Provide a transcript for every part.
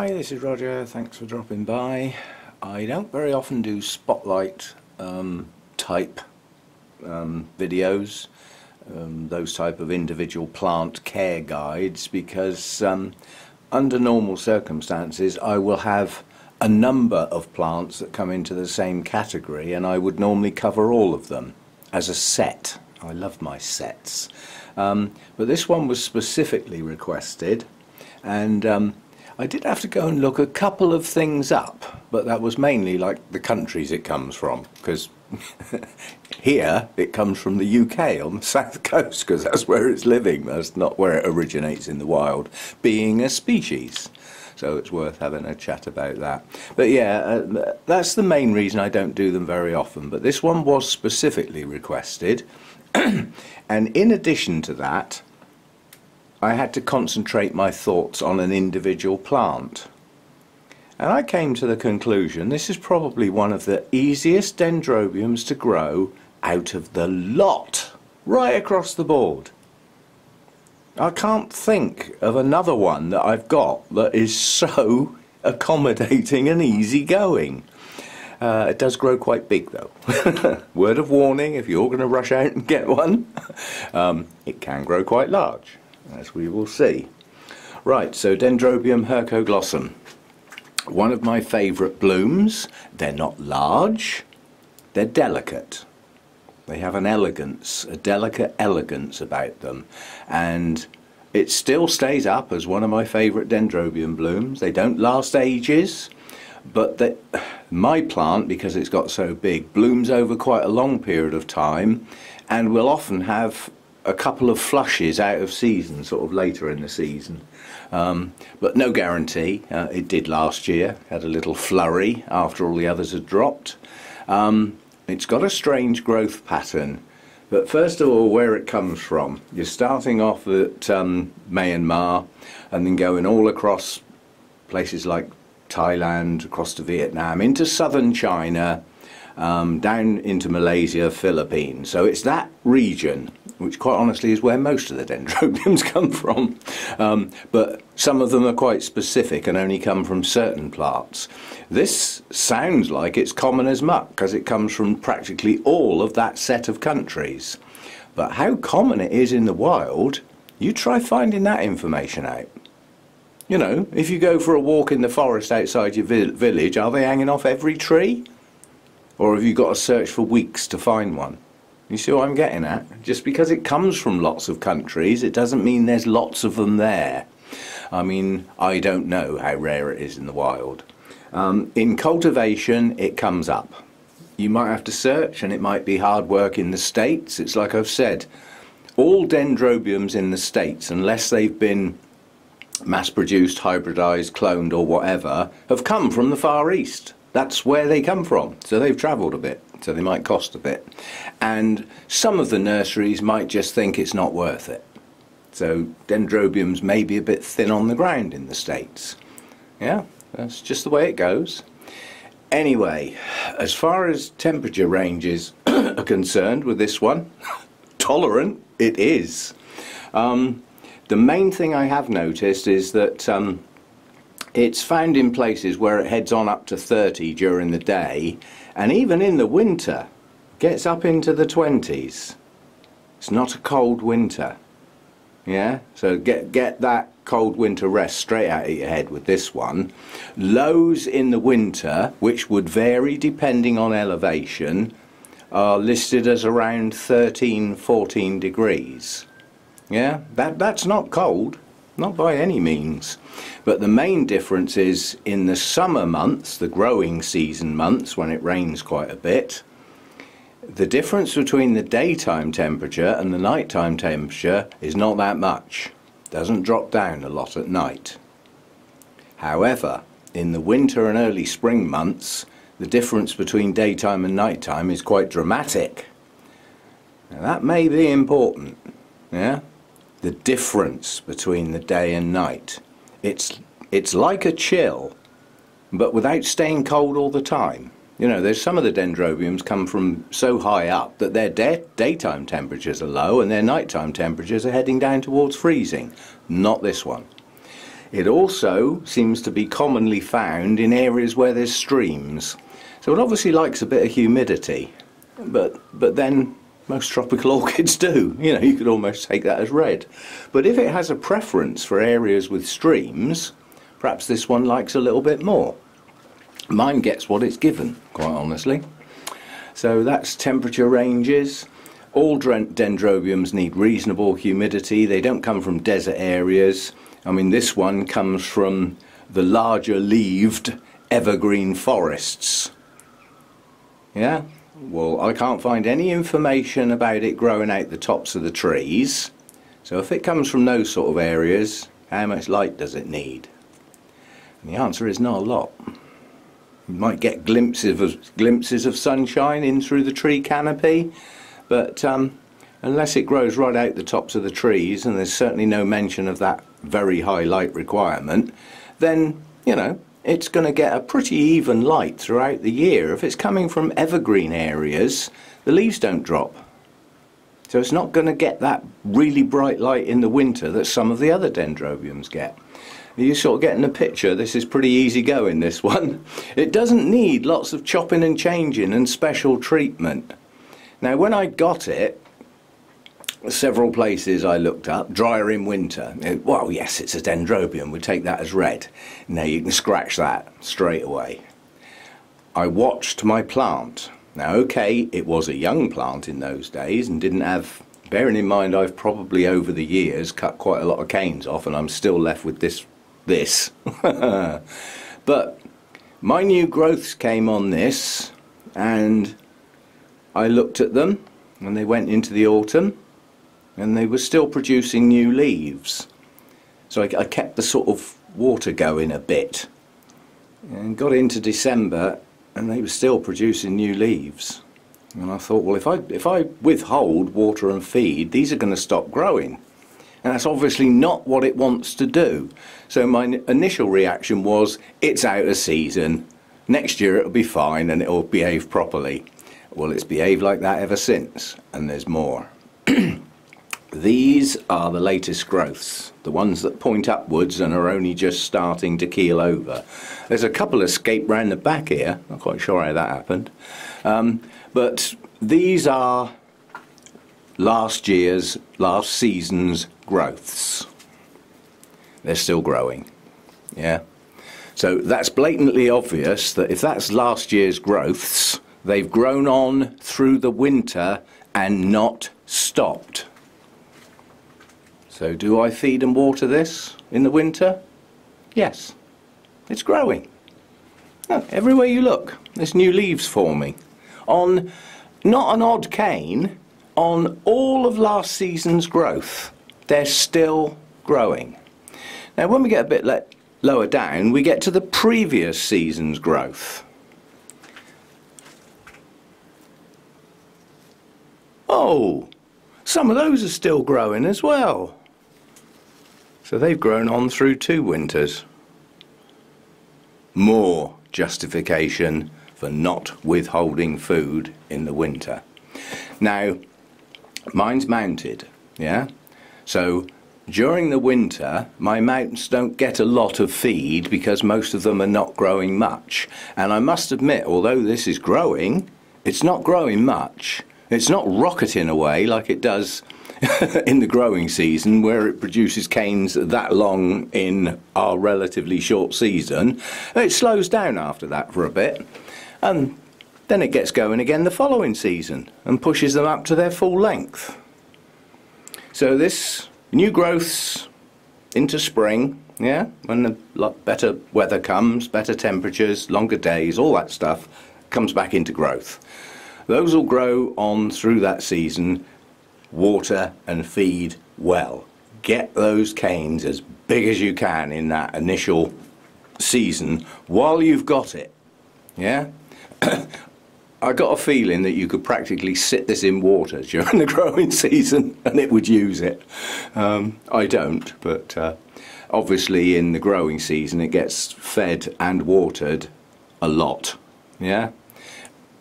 Hi, this is Roger. Thanks for dropping by. I don't very often do spotlight type videos, those type of individual plant care guides, because under normal circumstances I will have a number of plants that come into the same category, and I would normally cover all of them as a set. I love my sets. But this one was specifically requested, and I did have to go and look a couple of things up, but that was mainly like the countries it comes from, because here it comes from the UK on the south coast, because that's where it's living. That's not where it originates in the wild, being a species. So it's worth having a chat about that. But yeah, that's the main reason I don't do them very often. But this one was specifically requested. And in addition to that, I had to concentrate my thoughts on an individual plant. And I came to the conclusion this is probably one of the easiest dendrobiums to grow out of the lot, right across the board. I can't think of another one that I've got that is so accommodating and easygoing. It does grow quite big though. Word of warning, if you're going to rush out and get one, it can grow quite large, as we will see. Right, so Dendrobium hercoglossum. One of my favourite blooms. They're not large, they're delicate. They have an elegance, a delicate elegance about them, and it still stays up as one of my favourite dendrobium blooms. They don't last ages, but my plant, because it's got so big, blooms over quite a long period of time, and will often have a couple of flushes out of season, sort of later in the season. But no guarantee. It did last year, had a little flurry after all the others had dropped. It's got a strange growth pattern, but first of all, where it comes from. You're starting off at Myanmar and then going all across places like Thailand, across to Vietnam, into southern China, down into Malaysia, Philippines. So it's that region, which quite honestly is where most of the dendrobiums come from. But some of them are quite specific and only come from certain plants. This sounds like it's common as muck, because it comes from practically all of that set of countries. But how common it is in the wild, you try finding that information out. You know, if you go for a walk in the forest outside your village, are they hanging off every tree? Or have you got to search for weeks to find one? You see what I'm getting at? Just because it comes from lots of countries, it doesn't mean there's lots of them there. I mean, I don't know how rare it is in the wild. In cultivation, it comes up. You might have to search, and it might be hard work in the States. It's like I've said, all dendrobiums in the States, unless they've been mass-produced, hybridized, cloned or whatever, have come from the Far East. That's where they come from, so they've travelled a bit, so they might cost a bit. And some of the nurseries might just think it's not worth it. So dendrobiums may be a bit thin on the ground in the States. Yeah, that's just the way it goes. Anyway, as far as temperature ranges are concerned with this one, tolerant it is. The main thing I have noticed is that it's found in places where it heads on up to 30 during the day, and even in the winter gets up into the 20s. It's not a cold winter. Yeah, so get that cold winter rest straight out of your head with this one. Lows in the winter, which would vary depending on elevation, are listed as around 13-14 degrees. Yeah, that's not cold, not by any means. But the main difference is in the summer months, the growing season months, when it rains quite a bit, the difference between the daytime temperature and the nighttime temperature is not that much. Doesn't drop down a lot at night. However, in the winter and early spring months, the difference between daytime and nighttime is quite dramatic. Now that may be important, yeah? The difference between the day and night. It's like a chill, but without staying cold all the time. You know, there's some of the dendrobiums come from so high up that their daytime temperatures are low and their nighttime temperatures are heading down towards freezing. Not this one. It also seems to be commonly found in areas where there's streams. So it obviously likes a bit of humidity, but then most tropical orchids do. You know, you could almost take that as read. But if it has a preference for areas with streams, perhaps this one likes a little bit more. Mine gets what it's given, quite honestly. So that's temperature ranges. All dendrobiums need reasonable humidity. They don't come from desert areas. I mean, this one comes from the larger leaved evergreen forests. Yeah? Well, I can't find any information about it growing out the tops of the trees. So if it comes from those sort of areas, how much light does it need? And the answer is not a lot. You might get glimpses of sunshine in through the tree canopy, but unless it grows right out the tops of the trees, and there's certainly no mention of that very high light requirement, then, you know, it's going to get a pretty even light throughout the year. If it's coming from evergreen areas, the leaves don't drop. So it's not going to get that really bright light in the winter that some of the other dendrobiums get. You're sort of getting a picture. This is pretty easy going, this one. It doesn't need lots of chopping and changing and special treatment. Now, when I got it, several places I looked up, drier in winter. Well, yes, it's a dendrobium, we take that as read. Now you can scratch that straight away. I watched my plant. Now, okay, it was a young plant in those days and didn't have, bearing in mind I've probably over the years cut quite a lot of canes off and I'm still left with this. But my new growths came on this and I looked at them when they went into the autumn, and they were still producing new leaves. So I kept the sort of water going a bit and got into December and they were still producing new leaves. And I thought, well, if I withhold water and feed, these are going to stop growing. And that's obviously not what it wants to do. So my initial reaction was, it's out of season. Next year it'll be fine and it'll behave properly. Well, it's behaved like that ever since, and there's more. These are the latest growths, the ones that point upwards and are only just starting to keel over. There's a couple escaped round the back here, not quite sure how that happened. But these are last season's growths. They're still growing, yeah? So that's blatantly obvious that if that's last year's growths, they've grown on through the winter and not stopped. So do I feed and water this in the winter? Yes, it's growing. Oh, everywhere you look, there's new leaves forming. On not an odd cane, on all of last season's growth, they're still growing. Now when we get a bit lower down, we get to the previous season's growth. Oh, some of those are still growing as well. So they've grown on through 2 winters. More justification for not withholding food in the winter. Now, mine's mounted, yeah? So during the winter, my mounts don't get a lot of feed because most of them are not growing much. And I must admit, although this is growing, it's not growing much. It's not rocketing away like it does in the growing season, where it produces canes that long in our relatively short season. It slows down after that for a bit, and then it gets going again the following season and pushes them up to their full length. So this new growths into spring, yeah, when the better weather comes, better temperatures, longer days, all that stuff comes back into growth. Those will grow on through that season. Water and feed well. Get those canes as big as you can in that initial season while you've got it. Yeah? I got a feeling that you could practically sit this in water during the growing season and it would use it. I don't, but obviously in the growing season it gets fed and watered a lot. Yeah?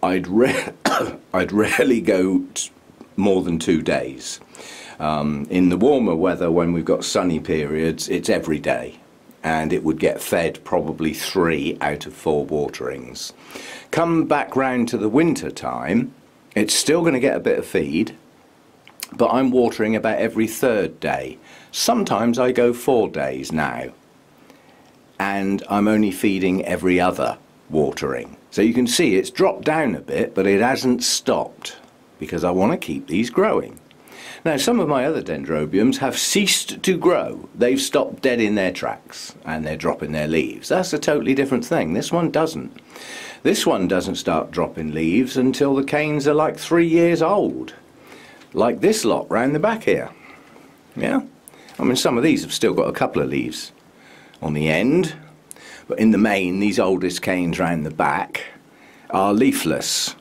I'd rarely go more than 2 days. In the warmer weather, when we've got sunny periods, it's every day. and it would get fed probably 3 out of 4 waterings. Come back round to the winter time, it's still going to get a bit of feed, but I'm watering about every 3rd day. Sometimes I go 4 days now, and I'm only feeding every other watering. So you can see it's dropped down a bit, but it hasn't stopped, because I want to keep these growing. Now, some of my other Dendrobiums have ceased to grow. They've stopped dead in their tracks and they're dropping their leaves. That's a totally different thing. This one doesn't. This one doesn't start dropping leaves until the canes are like 3 years old. Like this lot round the back here. Yeah? I mean, some of these have still got a couple of leaves on the end, but in the main, these oldest canes round the back are leafless.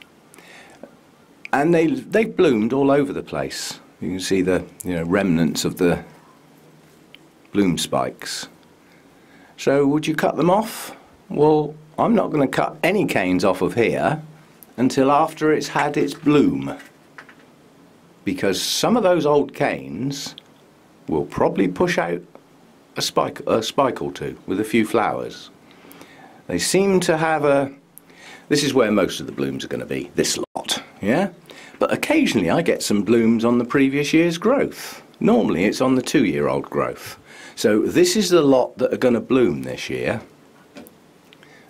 And they've bloomed all over the place. You can see the remnants of the bloom spikes. So would you cut them off? Well, I'm not going to cut any canes off of here until after it's had its bloom, because some of those old canes will probably push out a spike or two with a few flowers. They seem to have a... This is where most of the blooms are going to be, this lot, yeah? But occasionally I get some blooms on the previous year's growth. Normally it's on the 2-year-old growth. So this is the lot that are going to bloom this year.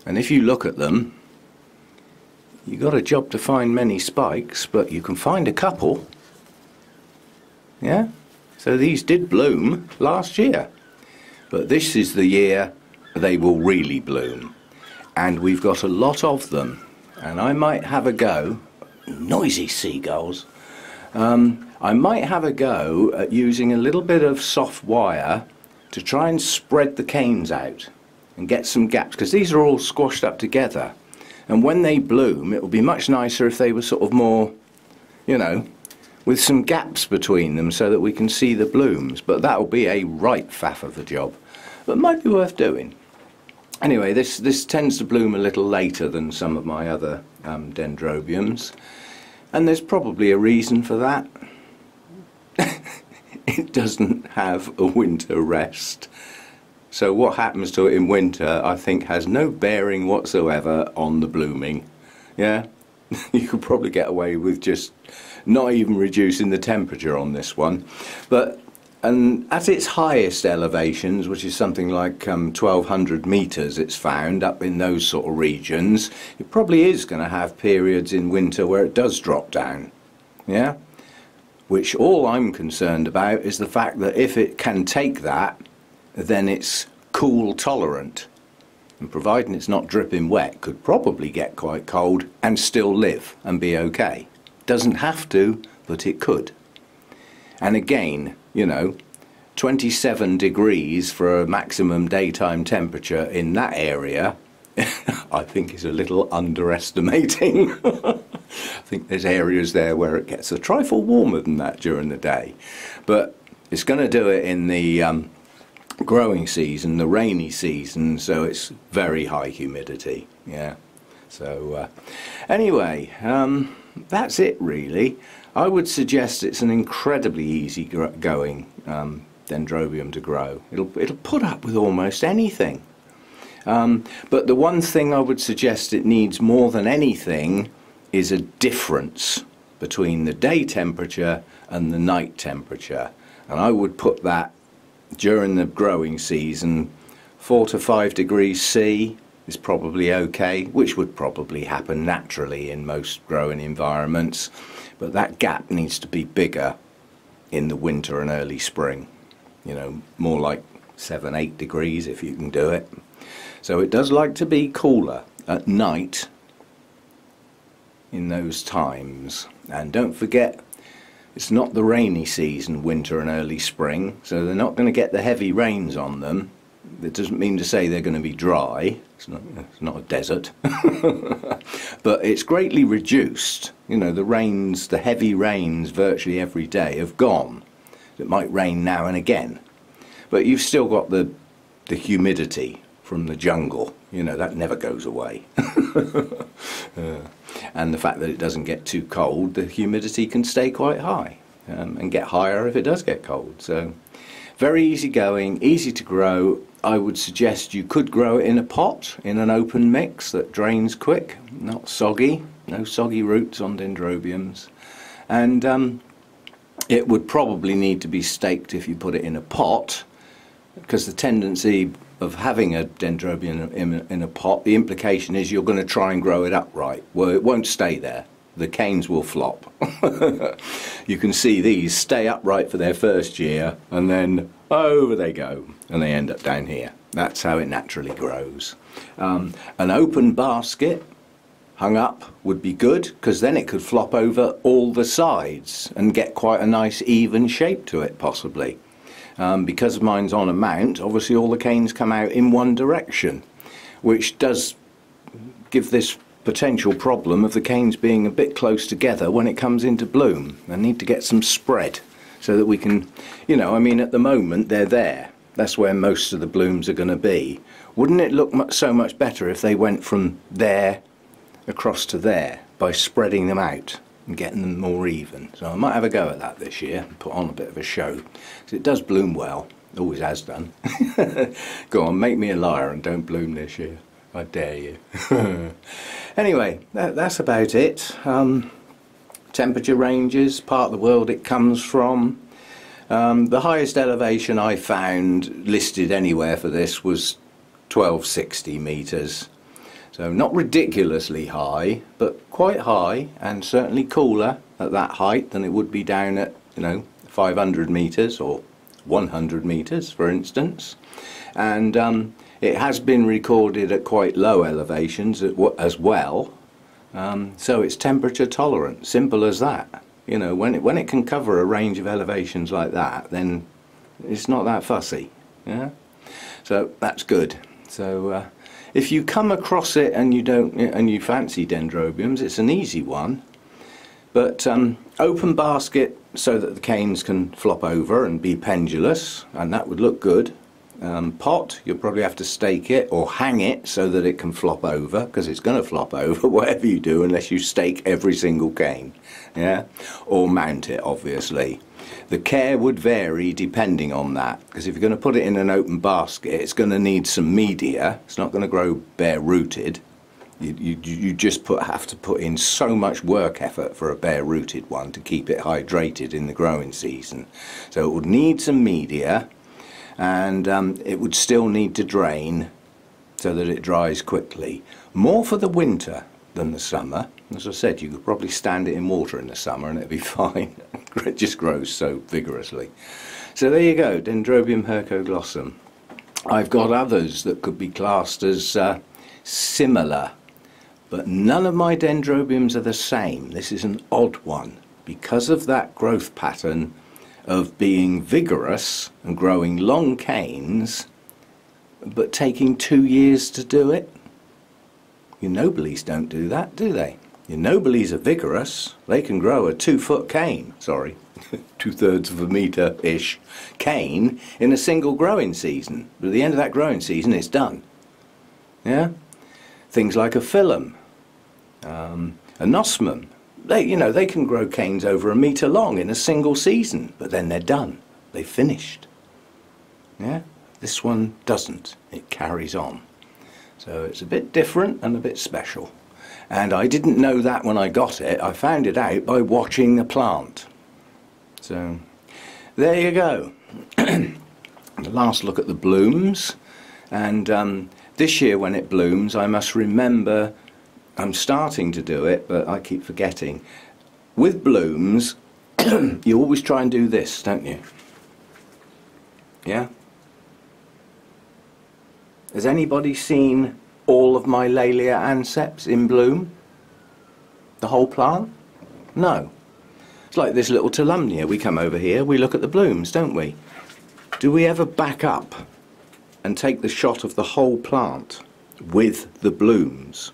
And if you look at them, you've got a job to find many spikes, but you can find a couple. Yeah? So these did bloom last year. But this is the year they will really bloom. And we've got a lot of them. And I might have a go... Noisy seagulls. I might have a go at using a little bit of soft wire to try and spread the canes out and get some gaps, because these are all squashed up together, and when they bloom it will be much nicer if they were sort of more, with some gaps between them so that we can see the blooms. But that will be a right faff of a job, but might be worth doing. Anyway, this tends to bloom a little later than some of my other Dendrobiums, and there's probably a reason for that. It doesn't have a winter rest, so what happens to it in winter I think has no bearing whatsoever on the blooming. Yeah, you could probably get away with just not even reducing the temperature on this one. And at its highest elevations, which is something like 1200 meters, it's found up in those sort of regions, it probably is going to have periods in winter where it does drop down. Yeah? Which all I'm concerned about is the fact that if it can take that, then it's cool tolerant. And providing it's not dripping wet, could probably get quite cold and still live and be okay. Doesn't have to, but it could. And again, 27 degrees for a maximum daytime temperature in that area, I think is a little underestimating. I think there's areas there where it gets a trifle warmer than that during the day. But it's going to do it in the growing season, the rainy season, so it's very high humidity. Yeah. So anyway, that's it really. I would suggest it's an incredibly easy going Dendrobium to grow. It'll put up with almost anything. But the one thing I would suggest it needs more than anything is a difference between the day temperature and the night temperature. And I would put that during the growing season, 4 to 5 degrees C is probably okay, which would probably happen naturally in most growing environments. But that gap needs to be bigger in the winter and early spring. More like 7, 8 degrees if you can do it. So it does like to be cooler at night in those times. And don't forget, it's not the rainy season, winter and early spring, so they're not going to get the heavy rains on them. That doesn't mean to say they're going to be dry. It's not a desert. But it's greatly reduced. The heavy rains virtually every day have gone. It might rain now and again, but you've still got the humidity from the jungle. That never goes away. And the fact that it doesn't get too cold, the humidity can stay quite high and get higher if it does get cold. So very easy going, easy to grow, I would suggest you could grow it in a pot, in an open mix that drains quick, not soggy, no soggy roots on Dendrobiums. And it would probably need to be staked if you put it in a pot, because the tendency of having a Dendrobium in a pot, the implication is you're going to try and grow it upright. Well, it won't stay there. The canes will flop. You can see these stay upright for their first year, and then over they go, and they end up down here. That's how it naturally grows. An open basket hung up would be good, because then it could flop over all the sides and get quite a nice even shape to it, possibly. Because mine's on a mount, obviously all the canes come out in one direction, which does give this potential problem of the canes being a bit close together when it comes into bloom. I need to get some spread so that we can, you know, I mean, at the moment they're there. That's where most of the blooms are going to be. Wouldn't it look so much better if they went from there across to there by spreading them out and getting them more even? So I might have a go at that this year and put on a bit of a show, because it does bloom well, always has done. Go on, make me a liar and don't bloom this year, I dare you. Anyway, that's about it. Temperature ranges, part of the world it comes from. The highest elevation I found listed anywhere for this was 1260 metres. So not ridiculously high, but quite high, and certainly cooler at that height than it would be down at, you know, 500 metres or 100 metres, for instance. And it has been recorded at quite low elevations as well. So it's temperature tolerant, simple as that. You know, when it can cover a range of elevations like that, then it's not that fussy. Yeah, so that's good. So if you come across it and you fancy Dendrobiums, it's an easy one. But open basket so that the canes can flop over and be pendulous, and that would look good. Pot, you'll probably have to stake it or hang it so that it can flop over, because it's going to flop over whatever you do unless you stake every single cane. Yeah, or mount it, obviously. The care would vary depending on that, because if you're going to put it in an open basket, it's going to need some media. It's not going to grow bare rooted. You just have to put in so much work effort for a bare rooted one to keep it hydrated in the growing season. So it would need some media, and it would still need to drain so that it dries quickly. More for the winter than the summer. As I said, you could probably stand it in water in the summer and it'd be fine. It just grows so vigorously. So there you go, Dendrobium hercoglossum. I've got others that could be classed as similar, but none of my Dendrobiums are the same. This is an odd one because of that growth pattern of being vigorous and growing long canes, but taking 2 years to do it. Your nobelies don't do that, do they? Your nobelies are vigorous. They can grow a 2-foot cane, sorry, 2/3 of a metre-ish cane in a single growing season. But at the end of that growing season, it's done. Yeah? Things like a phyllum, a nosmum. They can grow canes over 1 metre long in a single season, but then they're done. They've finished. Yeah? This one doesn't. It carries on. So it's a bit different and a bit special. And I didn't know that when I got it. I found it out by watching the plant. So there you go. The last look at the blooms. And this year when it blooms, I must remember, I'm starting to do it, but I keep forgetting. With blooms, you always try and do this, don't you? Yeah? Has anybody seen all of my Laelia anceps in bloom? The whole plant? No. It's like this little Tolumnia. We come over here, we look at the blooms, don't we? Do we ever back up and take the shot of the whole plant with the blooms?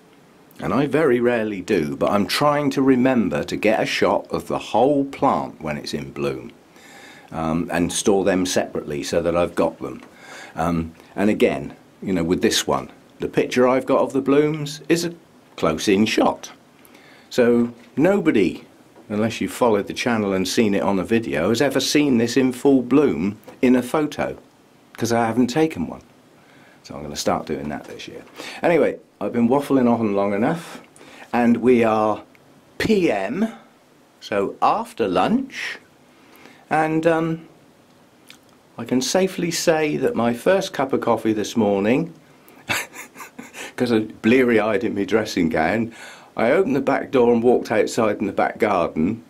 And I very rarely do, but I'm trying to remember to get a shot of the whole plant when it's in bloom, and store them separately so that I've got them. And again, you know, with this one, the picture I've got of the blooms is a close-in shot. So nobody, unless you've followed the channel and seen it on a video, has ever seen this in full bloom in a photo, because I haven't taken one. So I'm going to start doing that this year. Anyway, I've been waffling on long enough, and we are PM, so after lunch, and I can safely say that my first cup of coffee this morning, because I was bleary-eyed in my dressing gown, I opened the back door and walked outside in the back garden,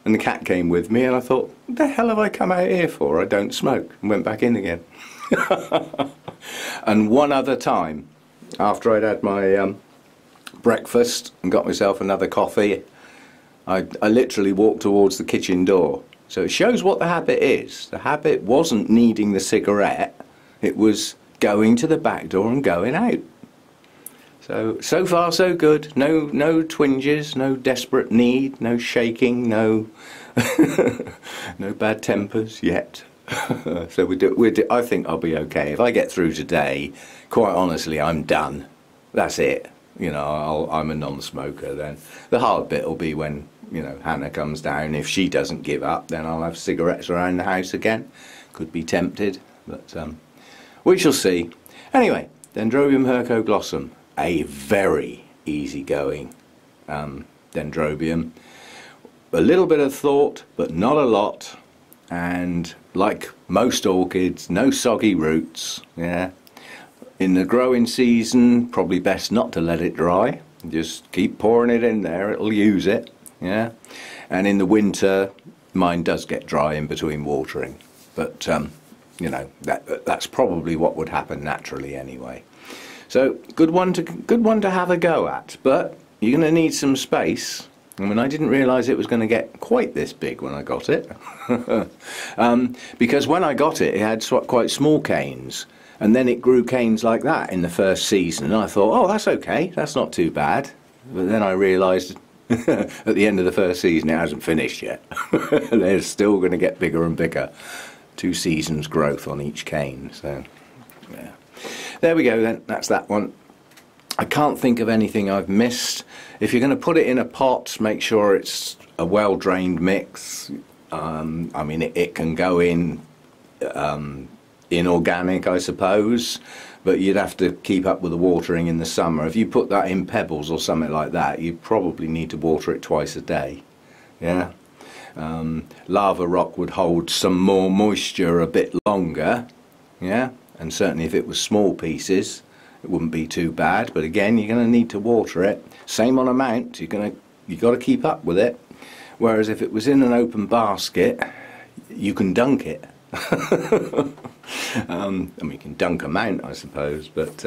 and the cat came with me, and I thought, what the hell have I come out here for? I don't smoke, and went back in again. And one other time, after I'd had my breakfast and got myself another coffee, I literally walked towards the kitchen door. So it shows what the habit is. The habit wasn't needing the cigarette, it was going to the back door and going out. So far so good. No twinges, no desperate need, no shaking, no no bad tempers yet. So I think I'll be okay. If I get through today, quite honestly, I'm done. That's it. You know, I'm a non-smoker then. The hard bit will be when, you know, Hannah comes down. If she doesn't give up, then I'll have cigarettes around the house again. Could be tempted, but we shall see. Anyway, Dendrobium hercoglossum, a very easygoing dendrobium. A little bit of thought, but not a lot. And like most orchids, no soggy roots. Yeah. In the growing season, probably best not to let it dry. Just keep pouring it in there, it'll use it. Yeah. And in the winter, mine does get dry in between watering. But you know, that's probably what would happen naturally anyway. So good one to have a go at, but you're going to need some space. I mean, I didn't realise it was going to get quite this big when I got it. Because when I got it, it had quite small canes. And then it grew canes like that in the first season. And I thought, oh, that's okay, that's not too bad. But then I realised at the end of the first season, it hasn't finished yet. They're still going to get bigger and bigger. 2 seasons growth on each cane. So, yeah. There we go then, that's that one. I can't think of anything I've missed. If you're going to put it in a pot, make sure it's a well-drained mix. I mean, it can go in inorganic, I suppose, but you'd have to keep up with the watering in the summer. If you put that in pebbles or something like that, you probably need to water it twice a day. Yeah. Lava rock would hold some more moisture a bit longer. Yeah. And certainly if it was small pieces, it wouldn't be too bad, but again, you're going to need to water it. Same on amount, you've got to keep up with it. Whereas if it was in an open basket, you can dunk it. I mean, you can dunk a mount, I suppose, but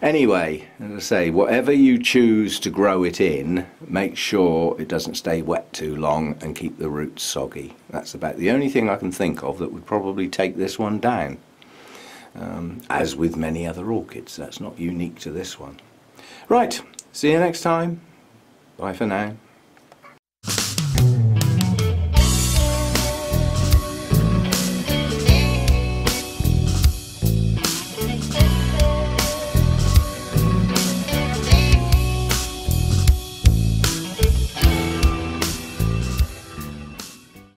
anyway, as I say, whatever you choose to grow it in, make sure it doesn't stay wet too long and keep the roots soggy. That's about the only thing I can think of that would probably take this one down. As with many other orchids, that's not unique to this one. Right, see you next time. Bye for now.